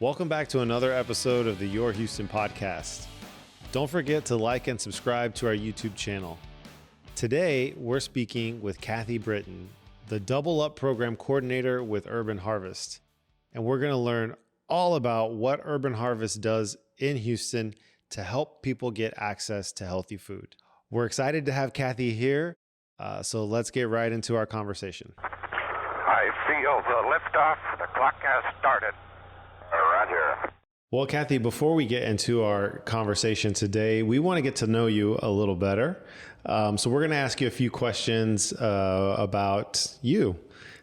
Welcome back to another episode of the Your Houston podcast. Don't forget to like and subscribe to our YouTube channel. Today, we're speaking with Cathy Britton, the Double Up Program Coordinator with Urban Harvest. And we're going to learn all about what Urban Harvest does in Houston to help people get access to healthy food. We're excited to have Cathy here, so let's get right into our conversation. I feel the liftoff. The clock has started. Roger. Well, Cathy, before we get into our conversation today, we want to get to know you a little better. So we're going to ask you a few questions about you.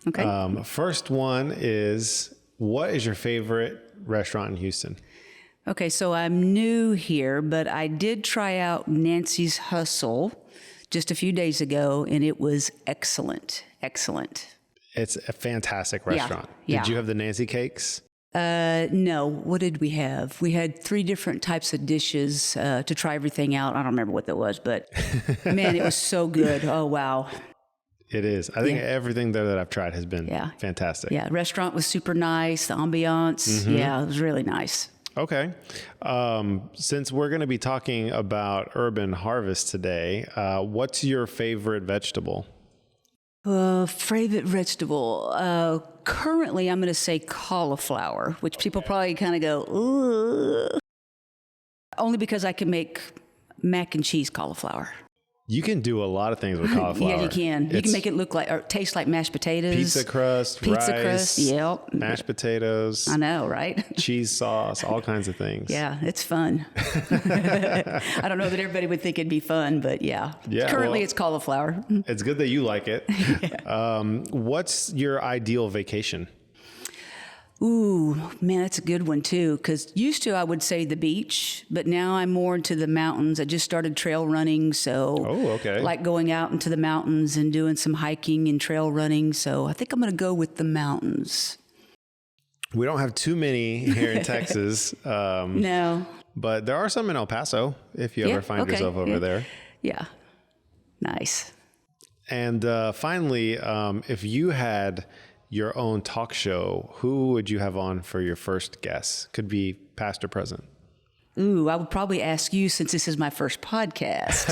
Okay. First one is, what is your favorite restaurant in Houston? Okay, so I'm new here, but I did try out Nancy's Hustle just a few days ago, and it was excellent. Excellent. It's a fantastic restaurant. Yeah. Did you have the Nancy cakes? No. What did we have? We had 3 different types of dishes to try everything out. I don't remember what that was, but man, it was so good. Oh, wow. It is. I think everything there that I've tried has been fantastic. Yeah, restaurant was super nice. The ambiance, yeah, it was really nice. Okay. Since we're going to be talking about Urban Harvest today, what's your favorite vegetable? Favorite vegetable. Currently, I'm going to say cauliflower, which people probably kind of go, ooh. Only because I can make mac and cheese cauliflower. You can do a lot of things with cauliflower. Yeah, you can. You can make it look like, or taste like mashed potatoes. Pizza crust, rice, yep. Mashed potatoes. I know, right? Cheese sauce, all kinds of things. Yeah, it's fun. I don't know that everybody would think it'd be fun, but yeah. Currently, it's cauliflower. It's good that you like it. What's your ideal vacation? Ooh, man, that's a good one too. Because used to I would say the beach, but now I'm more into the mountains. I just started trail running, so like going out into the mountains and doing some hiking and trail running. So I think I'm going to go with the mountains. We don't have too many here in Texas. No, but there are some in El Paso if you ever find yourself over there. Yeah, nice. And finally, if you had your own talk show, who would you have on for your first guest? Could be past or present. Ooh, I would probably ask you since this is my first podcast.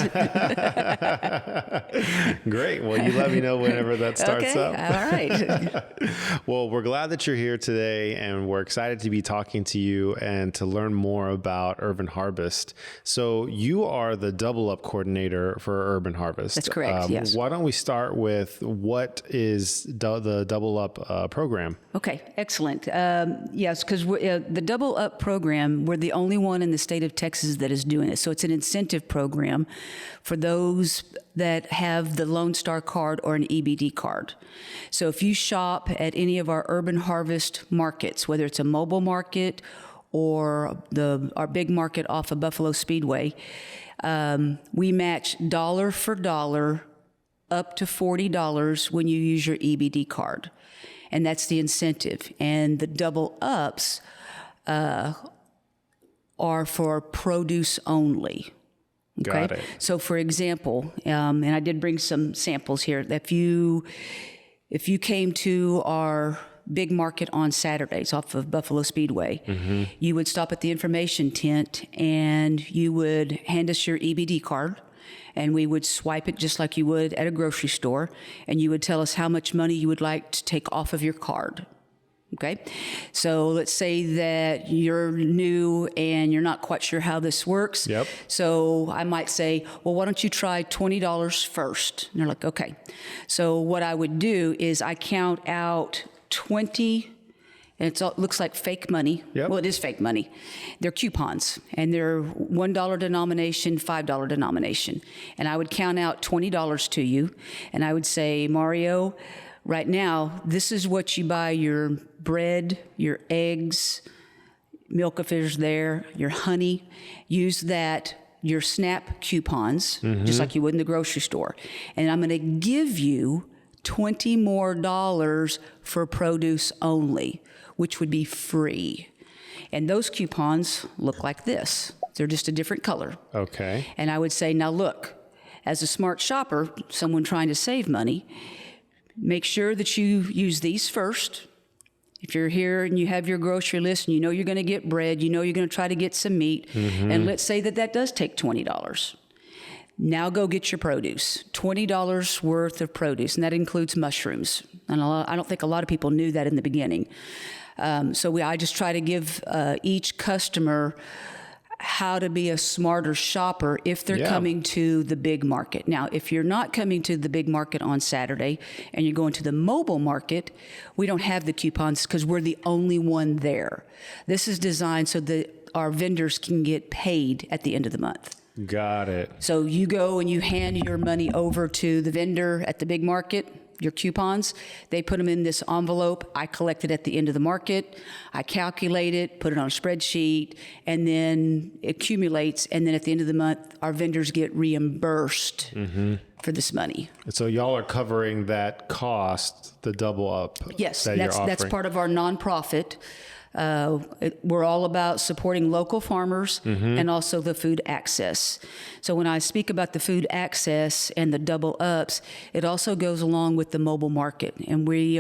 Great. Well, you let me know whenever that starts up. All right. Well, we're glad that you're here today, and we're excited to be talking to you and to learn more about Urban Harvest. So you are the Double Up Coordinator for Urban Harvest. That's correct, yes. Why don't we start with what is the Double Up program? Okay, excellent. Yes, because the Double Up program, we're the only one in the state of Texas that is doing it. So it's an incentive program for those that have the Lone Star card or an EBD card. So if you shop at any of our Urban Harvest markets, whether it's a mobile market or our big market off of Buffalo Speedway, we match dollar for dollar up to $40 when you use your EBD card. And that's the incentive. And the double ups are for produce only. Okay? Got it. So, for example, and I did bring some samples here. If you came to our big market on Saturdays off of Buffalo Speedway, you would stop at the information tent and you would hand us your EBD card. And we would swipe it just like you would at a grocery store. And you would tell us how much money you would like to take off of your card. Okay? So let's say that you're new and you're not quite sure how this works. Yep. So I might say, well, why don't you try $20 first? And they're like, okay. So what I would do is I count out 20. And it looks like fake money. Yep. Well, it is fake money. They're coupons, and they're $1 denomination, $5 denomination. And I would count out $20 to you, and I would say, Mario, right now, this is what you buy your bread, your eggs, milk if there's there, your honey. Use that, your SNAP coupons, just like you would in the grocery store. And I'm going to give you $20 more for produce only, which would be free. And those coupons look like this. They're just a different color. Okay. And I would say, now look, as a smart shopper, someone trying to save money, make sure that you use these first If you're here and you have your grocery list and you know you're going to get bread, you know you're going to try to get some meat, and let's say that does take $20. Now go get your produce, $20 worth of produce, and that includes mushrooms. And I don't think a lot of people knew that in the beginning. I just try to give each customer how to be a smarter shopper if they're coming to the big market. Now, if you're not coming to the big market on Saturday and you're going to the mobile market, we don't have the coupons because we're the only one there. This is designed so that our vendors can get paid at the end of the month. Got it. So you go and you hand your money over to the vendor at the big market, your coupons. They put them in this envelope. I collect it at the end of the market. I calculate it, put it on a spreadsheet, and then it accumulates. And then at the end of the month, our vendors get reimbursed for this money. So y'all are covering that cost, the double up. Yes, that that's part of our nonprofit. We're all about supporting local farmers and also the food access. So when I speak about the food access and the double ups, it also goes along with the mobile market. And we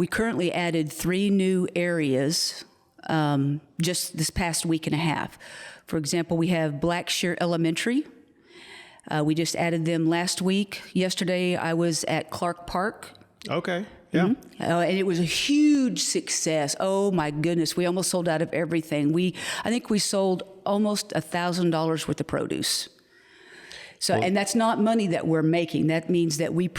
currently added 3 new areas just this past week and a half. For example, we have Blackshear Elementary. We just added them last week. Yesterday, I was at Clark Park. Okay. Yeah. And it was a huge success. Oh my goodness. We almost sold out of everything. I think we sold almost $1,000 worth of produce. So, and that's not money that we're making. That means that we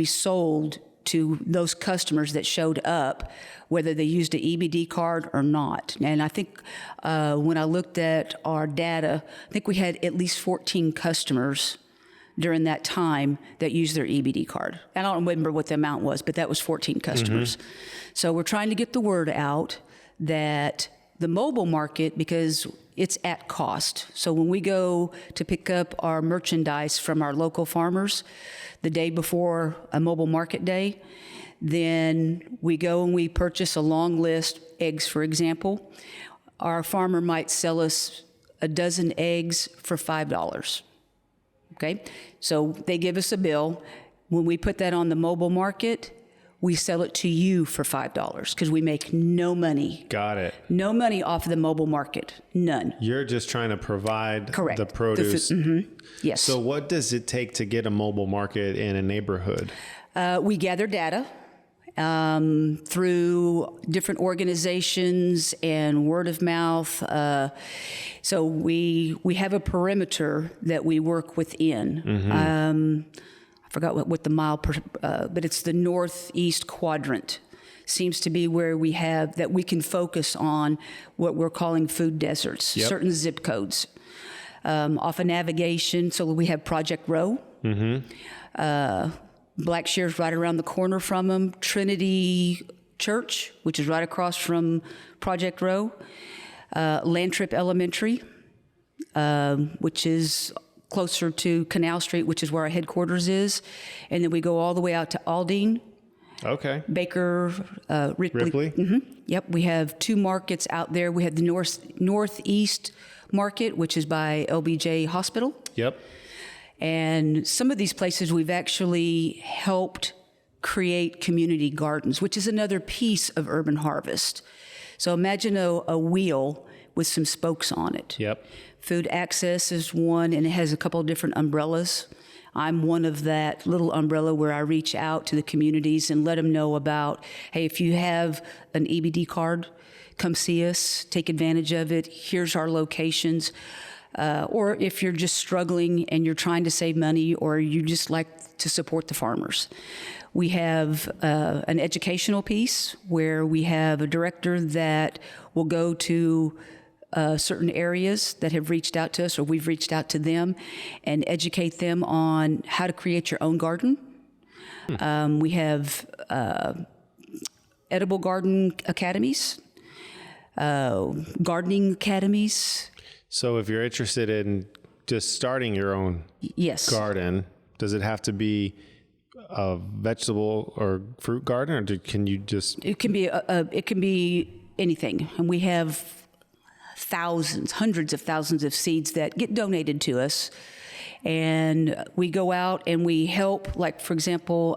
sold to those customers that showed up, whether they used an EBD card or not. And I think when I looked at our data, I think we had at least 14 customers during that time that used their EBD card. I don't remember what the amount was, but that was 14 customers. So we're trying to get the word out that the mobile market, because it's at cost. So when we go to pick up our merchandise from our local farmers the day before a mobile market day, then we go and we purchase a long list, eggs for example. Our farmer might sell us a dozen eggs for $5. Okay, so they give us a bill. When we put that on the mobile market, we sell it to you for $5 because we make no money. Got it. No money off of the mobile market. None. You're just trying to provide Correct. the produce. Yes. So what does it take to get a mobile market in a neighborhood? We gather data through different organizations and word of mouth. So we have a perimeter that we work within. I forgot what the mile per, but it's the northeast quadrant. Seems to be where we have that we can focus on what we're calling food deserts, certain zip codes. Off of navigation, so we have Project Row. Blackshear's right around the corner from them. Trinity Church, which is right across from Project Row. Landtrip Elementary, which is closer to Canal Street, which is where our headquarters is. And then we go all the way out to Aldine. Okay. Baker, Ripley. Yep, we have 2 markets out there. We have the northeast market, which is by LBJ Hospital. Yep. And some of these places we've actually helped create community gardens, which is another piece of Urban Harvest. So imagine a wheel with some spokes on it. Yep. Food access is one, and it has a couple of different umbrellas. I'm one of that little umbrella where I reach out to the communities and let them know about, hey, if you have an EBD card, come see us, take advantage of it. Here's our locations. Or if you're just struggling and you're trying to save money or you just like to support the farmers. We have an educational piece where we have a director that will go to certain areas that have reached out to us or we've reached out to them and educate them on how to create your own garden. We have edible garden academies, gardening academies. So if you're interested in just starting your own garden, does it have to be a vegetable or fruit garden, or can you just? It can be anything, and we have hundreds of thousands of seeds that get donated to us, and we go out and we help. Like for example,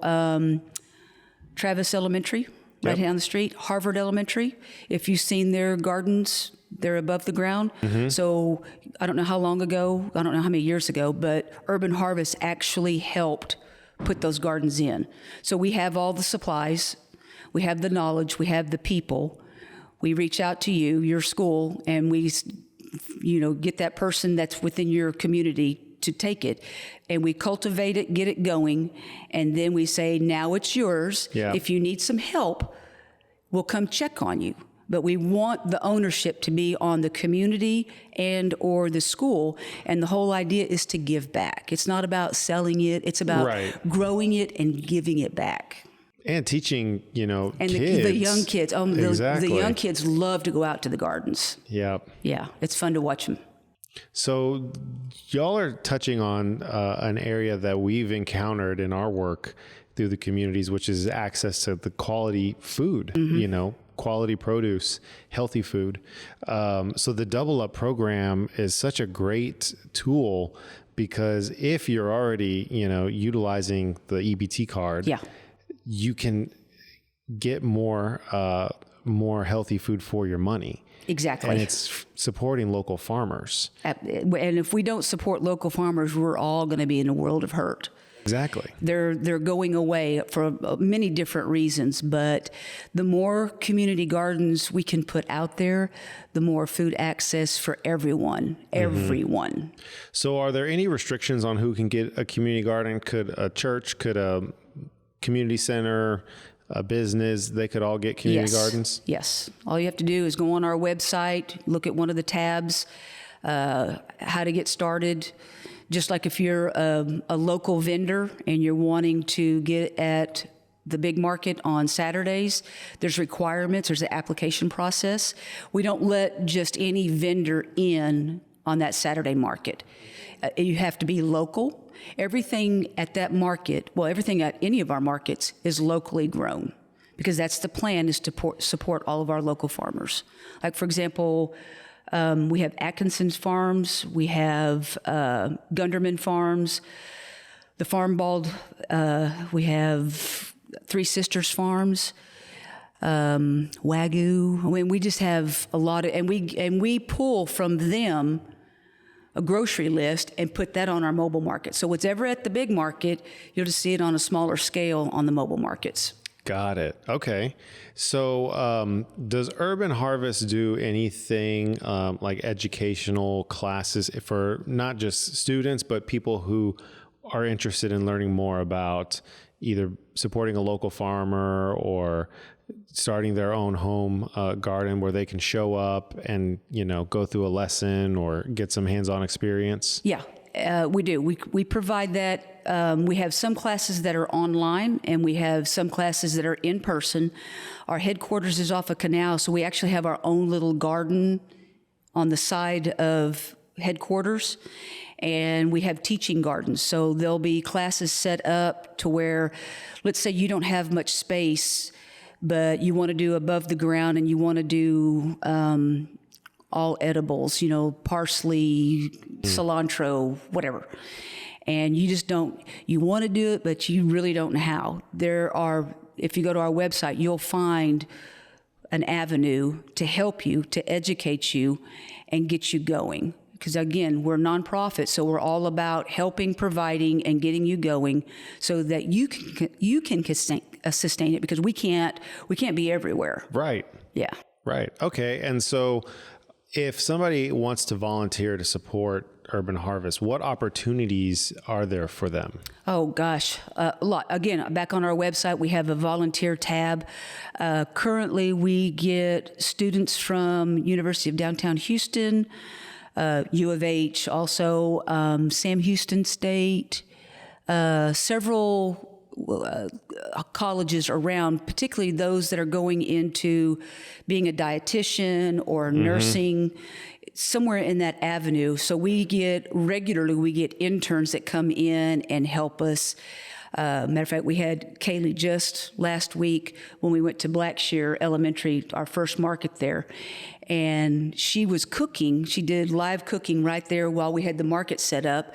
Travis Elementary. right down the street. Harvard Elementary, if you've seen their gardens, they're above the ground. So I don't know how long ago, I don't know how many years ago, but Urban Harvest actually helped put those gardens in. So we have all the supplies, we have the knowledge, we have the people. We reach out to you, your school, and we, get that person that's within your community to take it, and we cultivate it, get it going, and then we say, now it's yours. Yeah. If you need some help, we'll come check on you. But we want the ownership to be on the community and or the school, and the whole idea is to give back. It's not about selling it, it's about growing it and giving it back. And teaching, and kids. the young kids. Exactly. The young kids love to go out to the gardens. Yeah. Yeah, it's fun to watch them. So y'all are touching on an area that we've encountered in our work through the communities, which is access to the quality food, quality produce, healthy food. So the Double Up program is such a great tool, because if you're already, utilizing the EBT card, you can get more healthy food for your money. Exactly. And it's supporting local farmers. And if we don't support local farmers, we're all going to be in a world of hurt. Exactly. They're going away for many different reasons, but the more community gardens we can put out there, the more food access for everyone. So are there any restrictions on who can get a community garden? Could a church, could a community center, a business, they could all get community gardens? Yes. All you have to do is go on our website, look at one of the tabs, how to get started. Just like if you're a local vendor and you're wanting to get at the big market on Saturdays, there's requirements, there's an application process. We don't let just any vendor in on that Saturday market. You have to be local. Everything at that market, everything at any of our markets is locally grown, because that's the plan, is to support all of our local farmers. Like, for example, we have Atkinson's Farms, we have Gunderman Farms, the Farm Bald, we have Three Sisters Farms, Wagyu. I mean, we just have a lot of, and we pull from them a grocery list and put that on our mobile market. So whatever at the big market, you'll just see it on a smaller scale on the mobile markets. Got it. Okay. So does Urban Harvest do anything like educational classes for not just students, but people who are interested in learning more about either supporting a local farmer or starting their own home garden, where they can show up and, go through a lesson or get some hands-on experience? Yeah, we do. We provide that. We have some classes that are online, and we have some classes that are in person. Our headquarters is off a canal, so we actually have our own little garden on the side of headquarters. And we have teaching gardens. So there'll be classes set up to where, let's say you don't have much space, but you want to do above the ground and you want to do all edibles, parsley, cilantro, whatever. And you just you want to do it, but you really don't know how. If you go to our website, you'll find an avenue to help you, to educate you, and get you going. Because again, we're a nonprofit, so we're all about helping, providing, and getting you going, so that you can sustain it. Because we can't be everywhere. Right. Yeah. Right. Okay. And so, if somebody wants to volunteer to support Urban Harvest, what opportunities are there for them? Oh gosh, a lot. Again, back on our website, we have a volunteer tab. Currently, we get students from University of Downtown Houston, U of H, also Sam Houston State, several colleges around, particularly those that are going into being a dietitian or nursing, somewhere in that avenue. So we get interns that come in and help us. Matter of fact, we had Kaylee just last week when we went to Blackshear Elementary, our first market there, and she was cooking. She did live cooking right there while we had the market set up,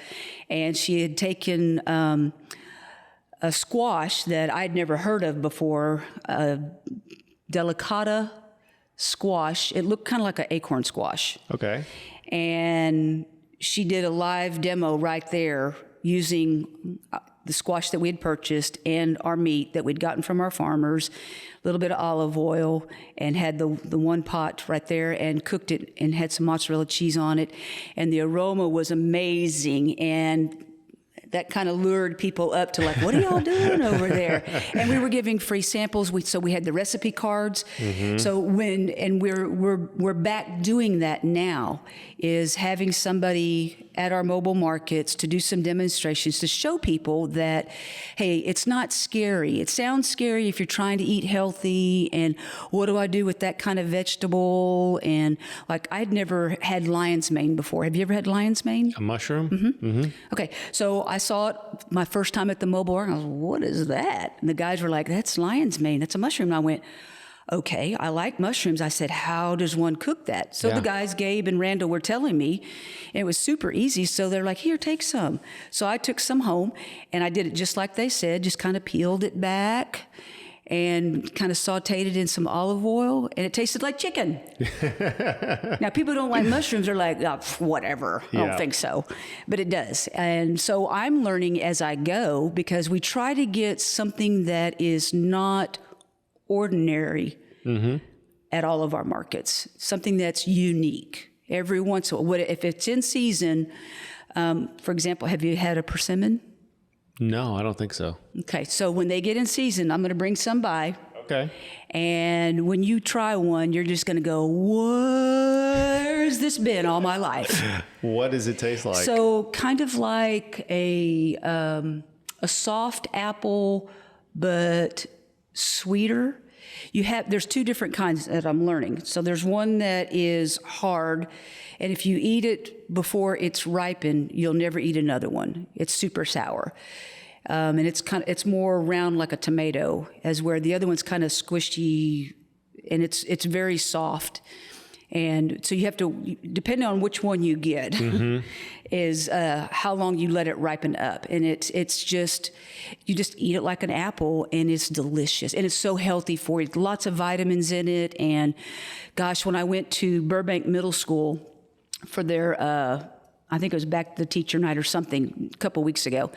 and she had taken a squash that I'd never heard of before, delicata squash. It looked kind of like an acorn squash. Okay. And she did a live demo right there using the squash that we had purchased and our meat that we'd gotten from our farmers, a little bit of olive oil, and had the one pot right there and cooked it and had some mozzarella cheese on it. And the aroma was amazing. And that kind of lured people up to like, what are y'all doing over there? And we were giving free samples. So we had the recipe cards. Mm-hmm. So we're back doing that now, is having somebody at our mobile markets to do some demonstrations to show people that, hey, it's not scary. It sounds scary if you're trying to eat healthy, and what do I do with that kind of vegetable? And like, I'd never had lion's mane before. Have you ever had lion's mane? A mushroom? Mm-hmm. Mm-hmm. Okay, so I saw it my first time at the mobile market. I was like, what is that? And the guys were like, that's lion's mane. That's a mushroom. And I went, okay, I like mushrooms. I said, how does one cook that? So the guys, Gabe and Randall, were telling me, and it was super easy. So they're like, here, take some. So I took some home, and I did it just like they said, just kind of peeled it back and kind of sauteed it in some olive oil, and it tasted like chicken. Now, people who don't like mushrooms are like, oh, whatever. I don't think so. But it does. And so I'm learning as I go, because we try to get something that is not ordinary at all of our markets, something that's unique. Every once in a while, if it's in season, for example, have you had a persimmon? No, I don't think so. Okay, so when they get in season, I'm going to bring some by. Okay. And when you try one, you're just going to go, where's this been all my life? What does it taste like? So kind of like a soft apple, but sweeter. There's two different kinds that I'm learning. So there's one that is hard, and if you eat it before it's ripened, you'll never eat another one. It's super sour. And it's more round like a tomato, as where the other one's kind of squishy, and it's very soft. And so you have to, depending on which one you get, is how long you let it ripen up. And it's just, you just eat it like an apple, and it's delicious. And it's so healthy for you. Lots of vitamins in it. And gosh, when I went to Burbank Middle School for their, I think it was back to the teacher night or something a couple weeks ago,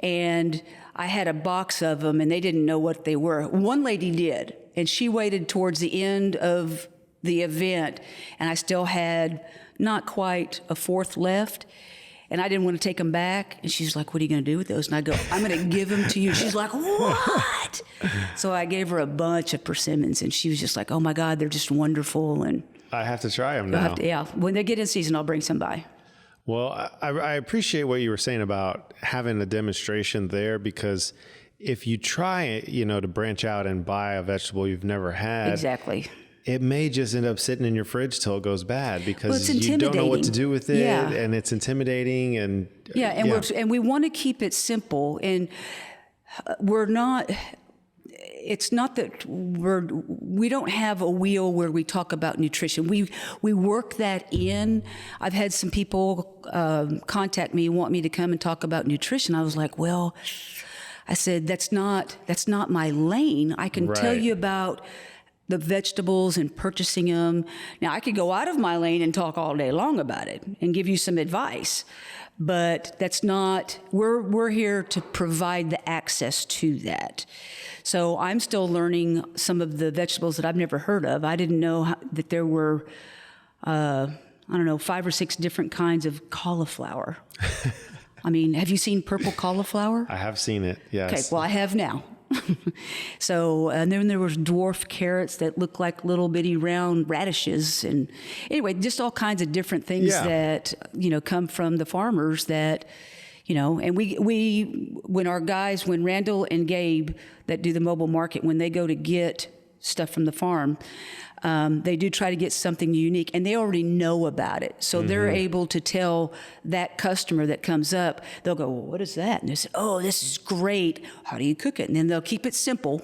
and I had a box of them, and they didn't know what they were. One lady did, and she waited towards the end of the event, and I still had not quite a fourth left, and I didn't want to take them back. And she's like, what are you going to do with those? And I go, I'm going to give them to you. She's like, what? So I gave her a bunch of persimmons, and she was just like, oh my God, they're just wonderful. And I have to try them now. When they get in season, I'll bring some by. Well, I appreciate what you were saying about having a demonstration there, because if you try, to branch out and buy a vegetable you've never had. Exactly. It may just end up sitting in your fridge till it goes bad, because you don't know what to do with it, and it's intimidating. And we want to keep it simple, and we're not. It's not that we don't have a wheel where we talk about nutrition. We work that in. I've had some people contact me, want me to come and talk about nutrition. I was like, well, I said that's not my lane. I can tell you about the vegetables and purchasing them. Now, I could go out of my lane and talk all day long about it and give you some advice, but that's not, we're here to provide the access to that. So I'm still learning some of the vegetables that I've never heard of. I didn't know that there were, 5 or 6 different kinds of cauliflower. I mean, have you seen purple cauliflower? I have seen it, yes. Okay, well, I have now. So, and then there was dwarf carrots that look like little bitty round radishes. And anyway, just all kinds of different things that, come from the farmers that, and when Randall and Gabe that do the mobile market, when they go to get stuff from the farm, they do try to get something unique, and they already know about it. So they're able to tell that customer that comes up, they'll go, well, what is that? And they say, oh, this is great. How do you cook it? And then they'll keep it simple.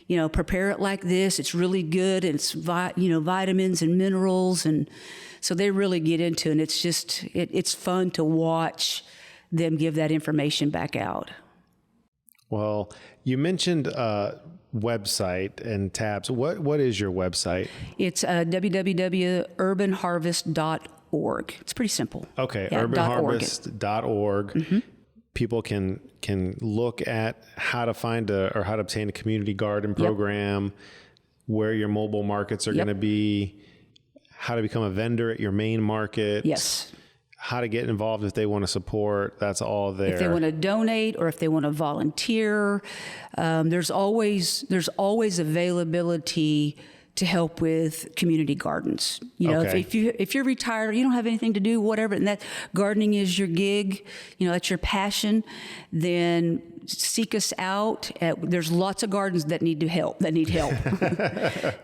Prepare it like this. It's really good, and it's, vitamins and minerals. And so they really get into it, and it's just, it's fun to watch them give that information back out. Well, you mentioned website and tabs. What is your website? It's www.urbanharvest.org. It's pretty simple. Okay, Yeah, urbanharvest.org. Mm-hmm. People can look at how to find or how to obtain a community garden program, where your mobile markets are going to be, how to become a vendor at your main market. Yes. How to get involved if they want to support. That's all there. If they want to donate or if they want to volunteer, there's always availability to help with community gardens. You know, Okay. if you're retired, you don't have anything to do, whatever, and that gardening is your gig, you know, that's your passion, then seek us out. There's lots of gardens that need help. You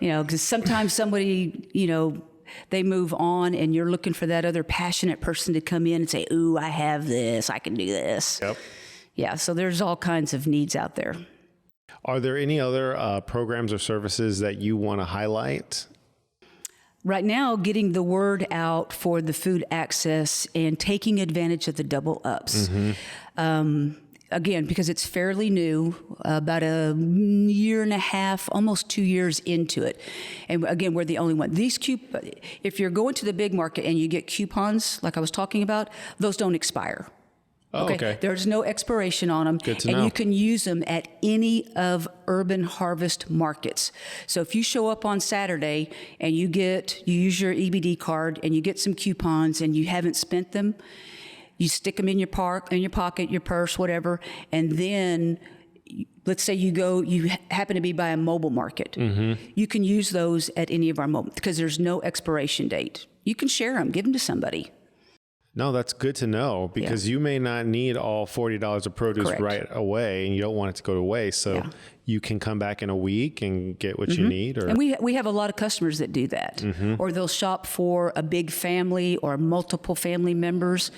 know, because sometimes somebody, you know, they move on and you're looking for that other passionate person to come in and say, ooh, I have this, I can do this. Yep. Yeah, so there's all kinds of needs out there. Are there any other programs or services that you want to highlight? Right now, getting the word out for the food access and taking advantage of the double ups. Mm-hmm. Again, because it's fairly new, about a year and a half, almost 2 years into it. And again, we're the only one. If you're going to the big market and you get coupons, like I was talking about, those don't expire. Oh, okay. There's no expiration on them. Good to know. And you can use them at any of Urban Harvest markets. So if you show up on Saturday and you use your EBD card and you get some coupons and you haven't spent them, you stick them in your pocket, your purse, whatever, and then let's say you happen to be by a mobile market. Mm-hmm. You can use those at any of our mobile, because there's no expiration date. You can share them, give them to somebody. No, that's good to know, because you may not need all $40 of produce Correct. right away, and you don't want it to go to waste. So you can come back in a week and get what you need. And we have a lot of customers that do that. Or they'll shop for a big family or multiple family members,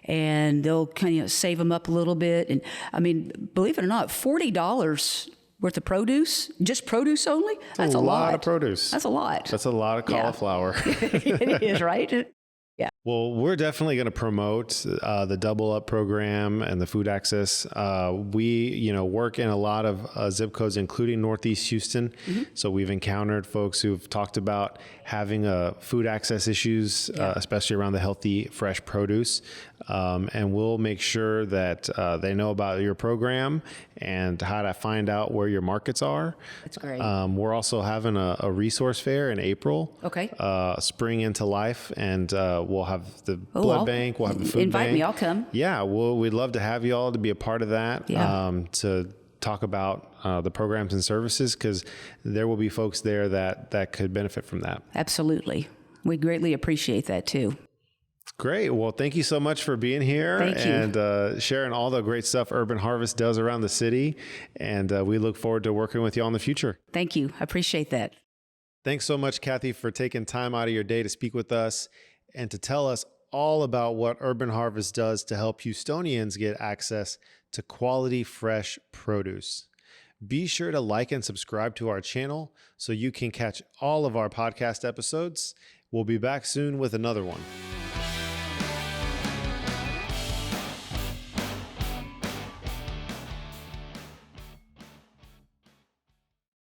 and they'll kind of save them up a little bit. And I mean, believe it or not, $40 worth of produce, just produce only, that's a lot of produce. That's a lot. That's a lot of cauliflower. It is, right? Yeah. Well, we're definitely going to promote the Double Up program and the food access. We, work in a lot of zip codes, including Northeast Houston. Mm-hmm. So we've encountered folks who've talked about having food access issues, especially around the healthy, fresh produce. And we'll make sure that they know about your program and how to find out where your markets are. That's great. We're also having a resource fair in April. Okay. Spring into Life, and we'll have the blood bank. We'll have the food invite bank. Me, I'll come. Yeah, we'd love to have you all to be a part of that. Yeah. To talk about the programs and services, because there will be folks there that could benefit from that. Absolutely. We greatly appreciate that too. Great. Well, thank you so much for being here and sharing all the great stuff Urban Harvest does around the city. And we look forward to working with you all in the future. Thank you. I appreciate that. Thanks so much, Cathy, for taking time out of your day to speak with us and to tell us all about what Urban Harvest does to help Houstonians get access to quality, fresh produce. Be sure to like and subscribe to our channel so you can catch all of our podcast episodes. We'll be back soon with another one.